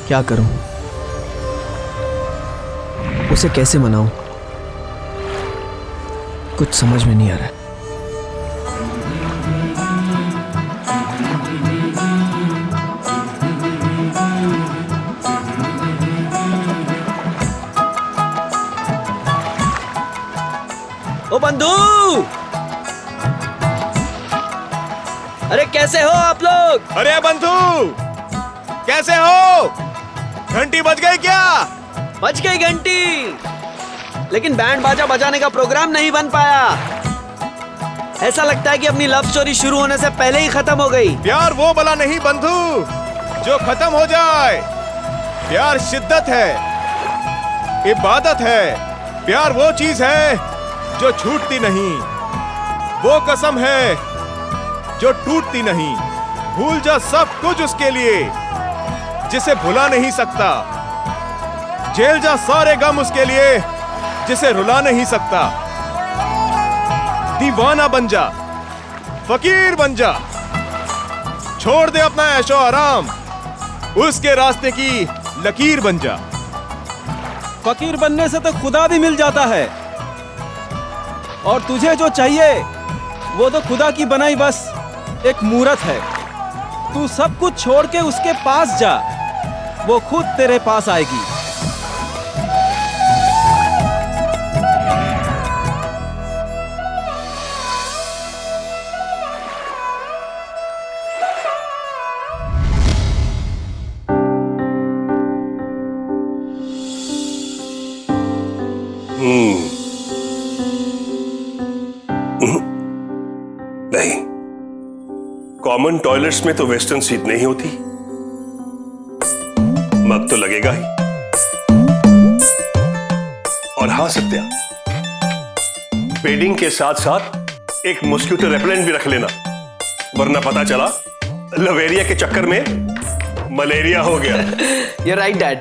क्या करूं? उसे कैसे मनाऊं? कुछ समझ में नहीं आ रहा है। ओ बंधु! अरे कैसे हो आप लोग? अरे बंधु, कैसे हो? घंटी बज गई क्या? बज गई घंटी, लेकिन बैंड बाजा बजाने का प्रोग्राम नहीं बन पाया। ऐसा लगता है कि अपनी लव स्टोरी शुरू होने से पहले ही खत्म हो गई। प्यार वो भला नहीं बंधु जो खत्म हो जाए। प्यार शिद्दत है, इबादत है। प्यार वो चीज है जो छूटती नहीं, वो कसम है जो टूटती नहीं। भूल जा सब कुछ उसके लिए जिसे भुला नहीं सकता। झेल जा सारे गम उसके लिए जिसे रुला नहीं सकता। दीवाना बन जा, फकीर बन जा, छोड़ दे अपना ऐशो आराम, उसके रास्ते की लकीर बन जा। फकीर बनने से तो खुदा भी मिल जाता है, और तुझे जो चाहिए वो तो खुदा की बनाई बस एक मूरत है। तू सब कुछ छोड़ के उसके पास जा, वो खुद तेरे पास आएगी। नहीं, कॉमन टॉयलेट्स में तो वेस्टर्न सीट नहीं होती। मग तो लगेगा ही। और हाँ सत्या, बेडिंग के साथ साथ एक मॉस्किटो रेपेलेंट भी रख लेना, वरना पता चला लवेरिया के चक्कर में मलेरिया हो गया। You're right, Dad.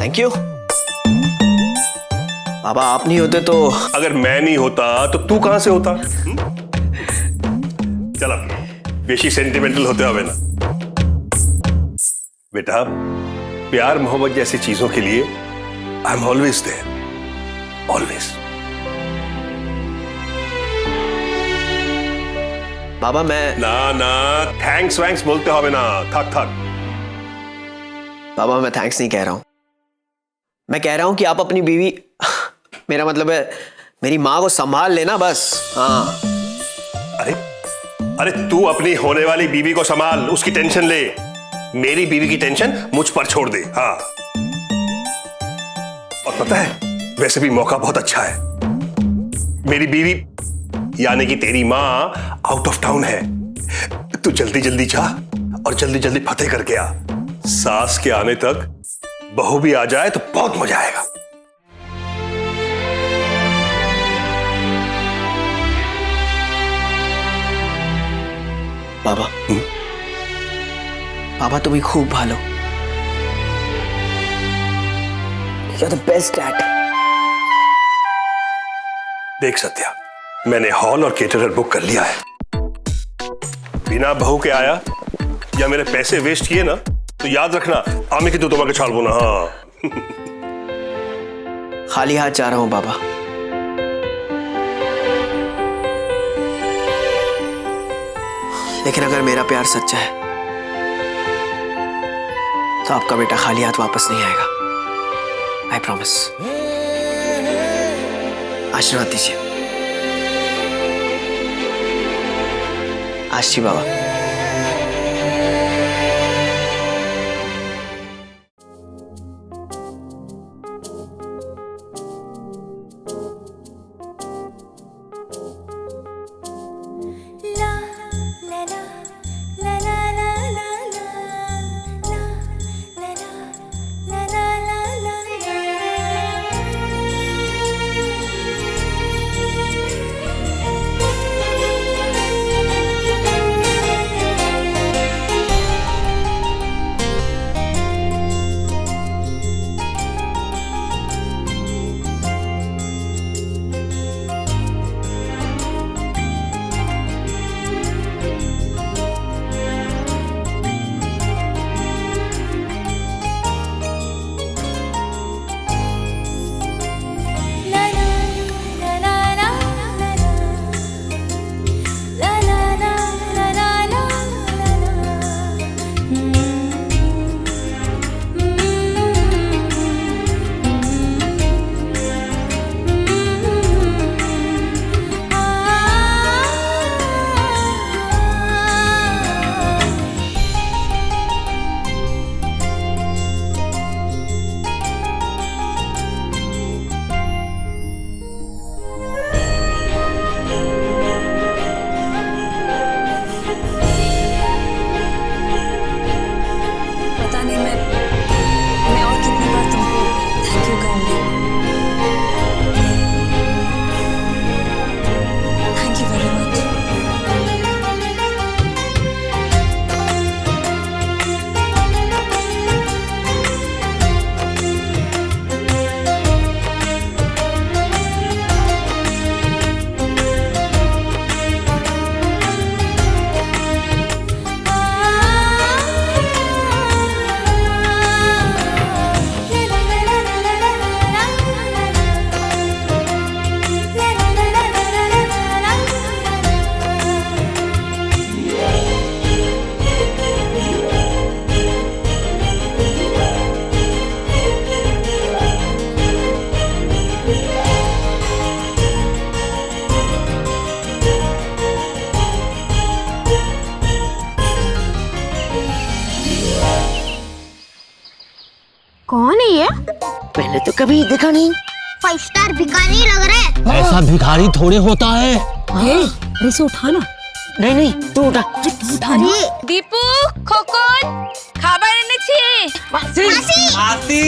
Thank you. बाबा आप नहीं होते तो। अगर मैं नहीं होता तो तू कहां से होता? चला, बेशी सेंटिमेंटल होते हुए ना। बेटा, प्यार मोहब्बत जैसी चीजों के लिए I am always there, always. बाबा मैं ना थैंक्स वैंक्स बोलते हुए ना, थक। बाबा मैं थैंक्स नहीं कह रहा हूं। मैं कह रहा हूं कि आप अपनी बीवी, मेरा मतलब है मेरी माँ को संभाल लेना बस। हाँ। अरे तू अपनी होने वाली बीवी को संभाल, उसकी टेंशन ले। मेरी बीवी की टेंशन मुझ पर छोड़ दे। हाँ। और पता है, वैसे भी मौका बहुत अच्छा है। मेरी बीवी यानी कि तेरी माँ आउट ऑफ टाउन है। तू जल्दी जल्दी जा और जल्दी जल्दी फतेह करके आ। सास के आने तक बहू भी आ जाए तो बहुत मजा आएगा। बाबा बाबा तुम्हें खूब भालो। You're the best dad. देख सत्या, मैंने हॉल और केटरर बुक कर लिया है। बिना बहू के आया या मेरे पैसे वेस्ट किए ना तो याद रखना, आमे की तो तुम्हारे छाल ना। हाँ। खाली हाथ जा रहा हूं बाबा। लेकिन अगर मेरा प्यार सच्चा है तो आपका बेटा खाली हाथ वापस नहीं आएगा। I promise. आशीर्वाद दीजिए। आशी बाबा। कौन है ये? पहले तो कभी देखा नहीं। 5 स्टार भिखारी लग रहा है। ऐसा भिखारी थोड़े होता है। इसे उठाना। नहीं नहीं, तू उठा। उठाना। दीपू, खोकन, खाबार এনেছি। आरती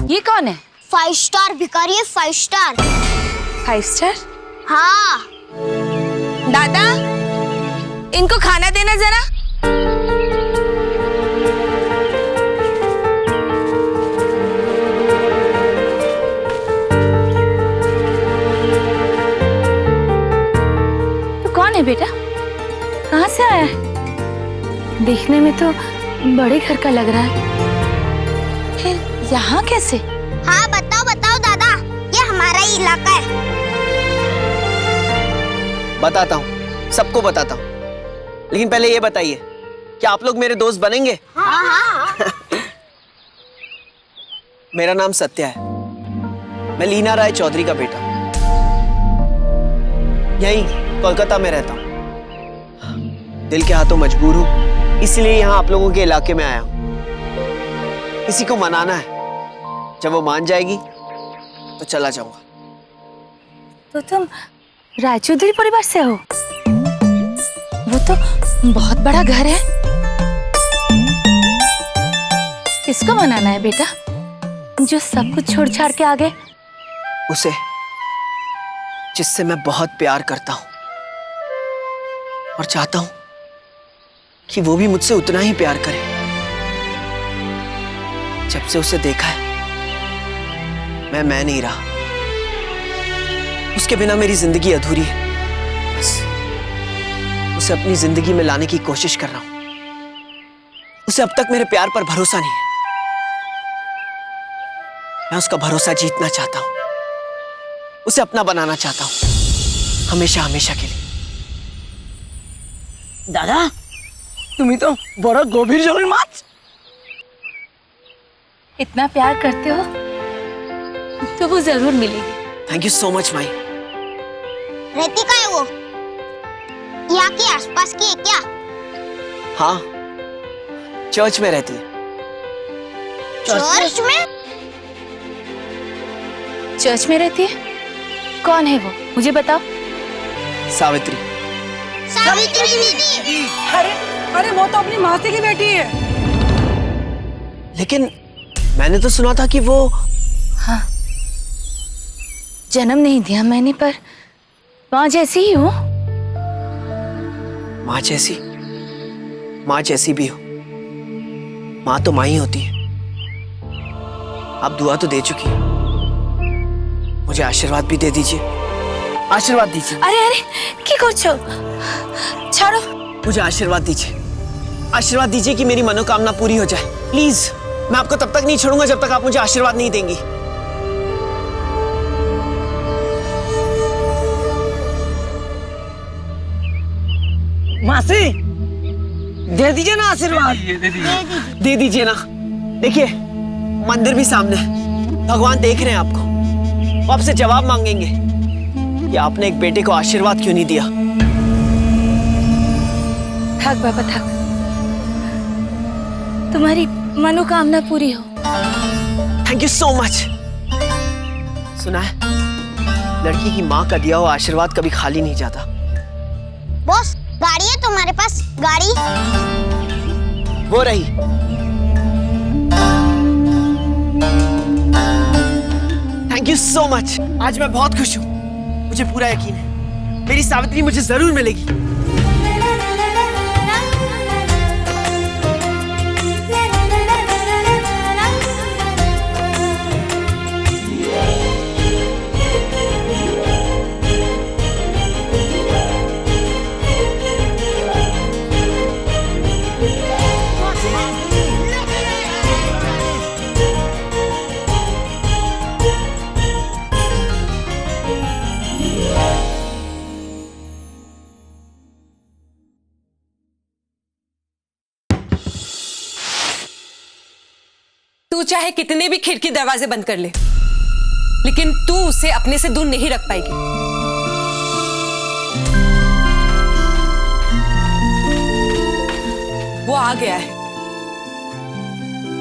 ये कौन है? 5 स्टार भिखारी है, 5 स्टार। 5 स्टार? हाँ। दादा, इनको खाना देना जरा। तो कौन है बेटा? कहाँ से आया है? देखने में तो बड़े घर का लग रहा है। फिर यहाँ कैसे? हाँ बताओ बताओ दादा, ये हमारा ही इलाका है। बताता हूँ, सबको बताता हूँ, लेकिन पहले ये बताइए क्या आप लोग मेरे दोस्त बनेंगे? हाँ। मेरा नाम सत्या है, मैं लीना राय चौधरी का बेटा हूँ। यहीं कोलकाता में रहता हूँ। दिल के हाथों मजबूर हूँ, इसलिए यहाँ आप लोगों के इलाके में आया हूँ। किसी को मनाना है, जब वो मान जाएगी तो चला जाऊंगा। तो तुम रायचौधरी परिवार से हो? वो तो बहुत बड़ा घर है। किसको मनाना है बेटा, जो सब कुछ छोड़ छाड़ के आ गए? उसे जिससे मैं बहुत प्यार करता हूं और चाहता हूं कि वो भी मुझसे उतना ही प्यार करे। जब से उसे देखा है मैं नहीं रहा। उसके बिना मेरी जिंदगी अधूरी है। बस उसे अपनी जिंदगी में लाने की कोशिश कर रहा हूं। उसे अब तक मेरे प्यार पर भरोसा नहीं है। मैं उसका भरोसा जीतना चाहता हूं, उसे अपना बनाना चाहता हूं, हमेशा हमेशा के लिए। दादा, तुम्ही तो बड़ा गंभीर जलन माच। इतना प्यार करते हो तो वो जरूर मिलेगी। Thank you so much my. रहती का है वो? यहाँ के आसपास की है क्या? हाँ, चर्च में रहती है। चर्च में? चर्च में रहती है? कौन है वो, मुझे बताओ। सावित्री। सावित्री दीदी। अरे वो तो अपनी मासी की बेटी है। लेकिन मैंने तो सुना था कि वो जन्म नहीं दिया मैंने, पर माँ जैसी ही हूँ। माँ जैसी भी हो। माँ तो माँ ही होती है। आप दुआ तो दे चुकी हैं, मुझे आशीर्वाद भी दे दीजिए। आशीर्वाद दीजिए। अरे अरे की करछो? छोड़ो। मुझे आशीर्वाद दीजिए। आशीर्वाद दीजिए कि मेरी मनोकामना पूरी हो जाए। प्लीज, मैं आपको तब तक नहीं छोड़ूंगा जब तक आप मुझे आशीर्वाद नहीं देंगी। मासी, दे दीजिए ना आशीर्वाद। दे दीजिए ना। देखिए, मंदिर भी सामने है, भगवान देख रहे हैं आपको। वो आपसे जवाब मांगेंगे कि आपने एक बेटे को आशीर्वाद क्यों नहीं दिया। थक बाबा थक, तुम्हारी मनोकामना पूरी हो। Thank you so much. सुना है, लड़की की माँ का दिया हुआ आशीर्वाद कभी खाली नहीं जाता। बॉस, गाड़ी है तुम्हारे पास? गाड़ी? वो रही। Thank you so much. आज मैं बहुत खुश हूँ। मुझे पूरा यकीन है मेरी सावित्री मुझे जरूर मिलेगी। तू चाहे कितने भी खिड़की दरवाजे बंद कर ले, लेकिन तू उसे अपने से दूर नहीं रख पाएगी। वो आ गया है।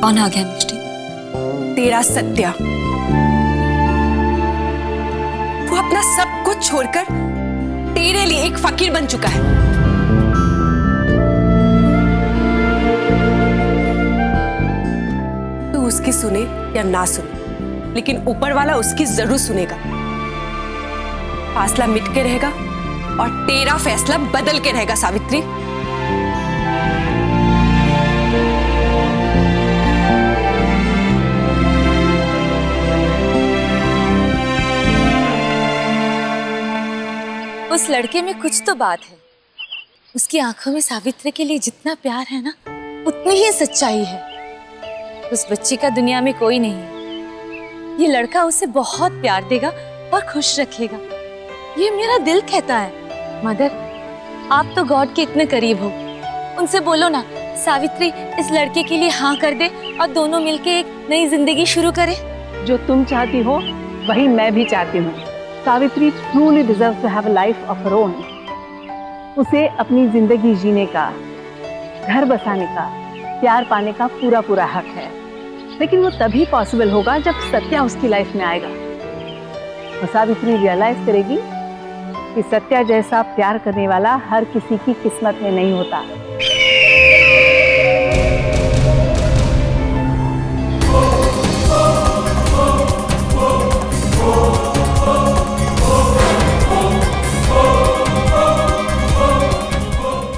कौन आ गया मिष्टी? तेरा सत्या। वो अपना सब कुछ छोड़कर तेरे लिए एक फकीर बन चुका है। तू उसकी सुने या ना सुने, लेकिन ऊपर वाला उसकी जरूर सुनेगा। फासला मिट के रहेगा और तेरा फैसला बदल के रहेगा सावित्री। उस लड़के में कुछ तो बात है। उसकी आंखों में सावित्री के लिए जितना प्यार है ना, उतनी ही सच्चाई है। उस बच्ची का दुनिया में कोई नहीं है। ये लड़का उसे बहुत प्यार देगा और खुश रखेगा, ये मेरा दिल कहता है। मदर, आप तो गॉड के इतने करीब हो, उनसे बोलो ना सावित्री इस लड़के के लिए हाँ कर दे और दोनों मिलके एक नई जिंदगी शुरू करें। जो तुम चाहती हो वही मैं भी चाहती हूँ। Savitri truly deserves to have a life of her own. उसे अपनी जिंदगी जीने का, घर बसाने का, प्यार पाने का पूरा पूरा हक है। लेकिन वो तभी पॉसिबल होगा जब सत्या उसकी लाइफ में आएगा। और सावित्री रियलाइज करेगी कि सत्या जैसा प्यार करने वाला हर किसी की किस्मत में नहीं होता।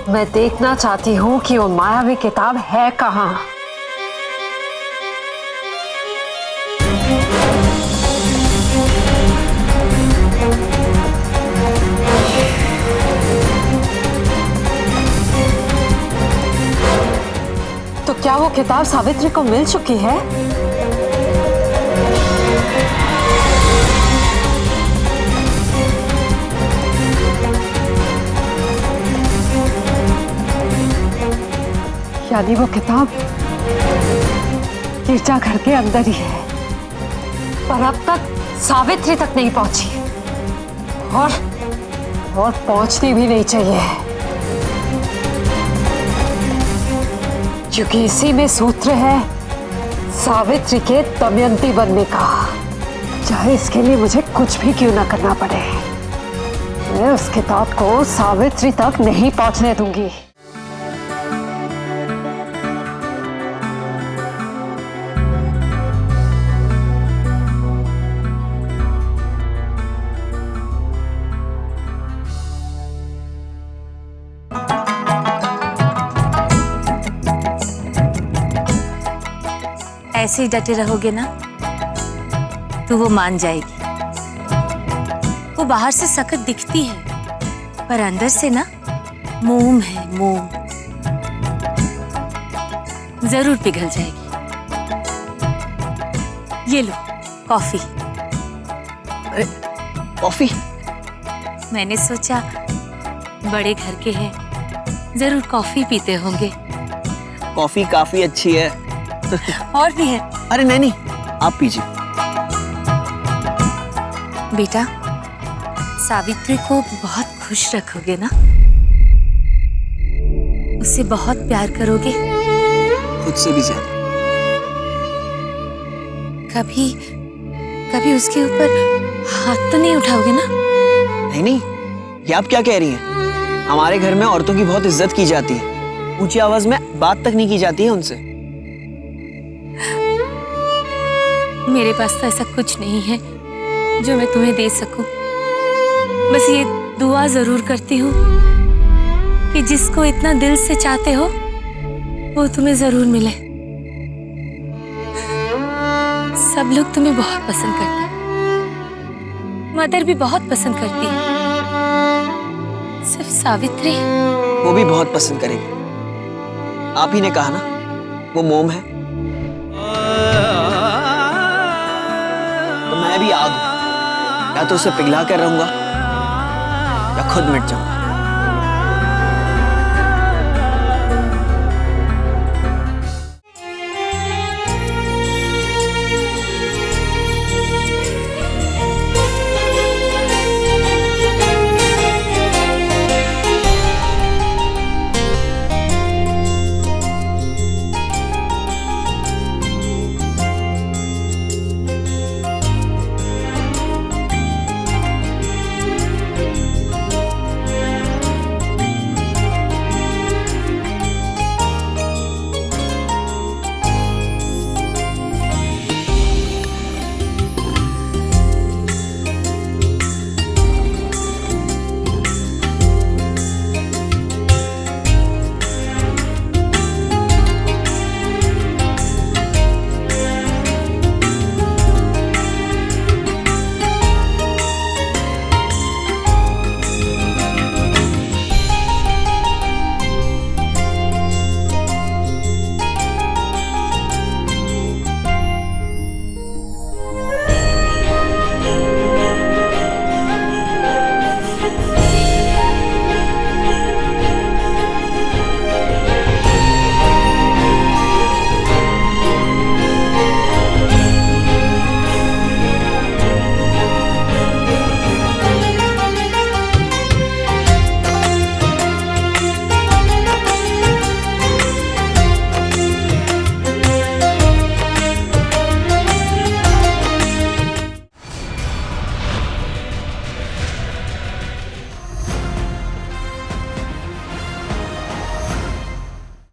मैं देखना चाहती हूँ कि वो मायावी किताब है कहाँ। तो क्या वो किताब सावित्री को मिल चुकी है? यानी वो किताब गिरजा घर के अंदर ही है, पर अब तक सावित्री तक नहीं पहुंची और पहुंचनी भी नहीं चाहिए, क्योंकि इसी में सूत्र है सावित्री के दमयंती बनने का। चाहे इसके लिए मुझे कुछ भी क्यों ना करना पड़े, मैं उस किताब को सावित्री तक नहीं पहुंचने दूंगी। ऐसे ही डटे रहोगे ना तो वो मान जाएगी। वो बाहर से सख्त दिखती है, पर अंदर से ना मोम है, मोम। जरूर पिघल जाएगी। ये लो कॉफी। अरे कॉफी? मैंने सोचा बड़े घर के हैं, जरूर कॉफी पीते होंगे। कॉफी काफी अच्छी है। और भी है। अरे नहीं, आप पीजिए। बेटा, सावित्री को बहुत खुश रखोगे ना? उसे बहुत प्यार करोगे? खुद से भी ज्यादा। कभी उसके ऊपर हाथ तो नहीं उठाओगे ना? नहीं, ये आप क्या कह रही हैं? हमारे घर में औरतों की बहुत इज्जत की जाती है। ऊंची आवाज में बात तक नहीं की जाती है उनसे। मेरे पास तो ऐसा कुछ नहीं है जो मैं तुम्हें दे सकूं। बस ये दुआ जरूर करती हूँ कि जिसको इतना दिल से चाहते हो वो तुम्हें जरूर मिले। सब लोग तुम्हें बहुत पसंद करते हैं, मदर भी बहुत पसंद करती है, सिर्फ सावित्री। वो भी बहुत पसंद करेगी। आप ही ने कहा ना वो मोम है, तो मैं भी आग हूं। या तो उसे पिघला कर रहूंगा या खुद मिट जाऊंगा।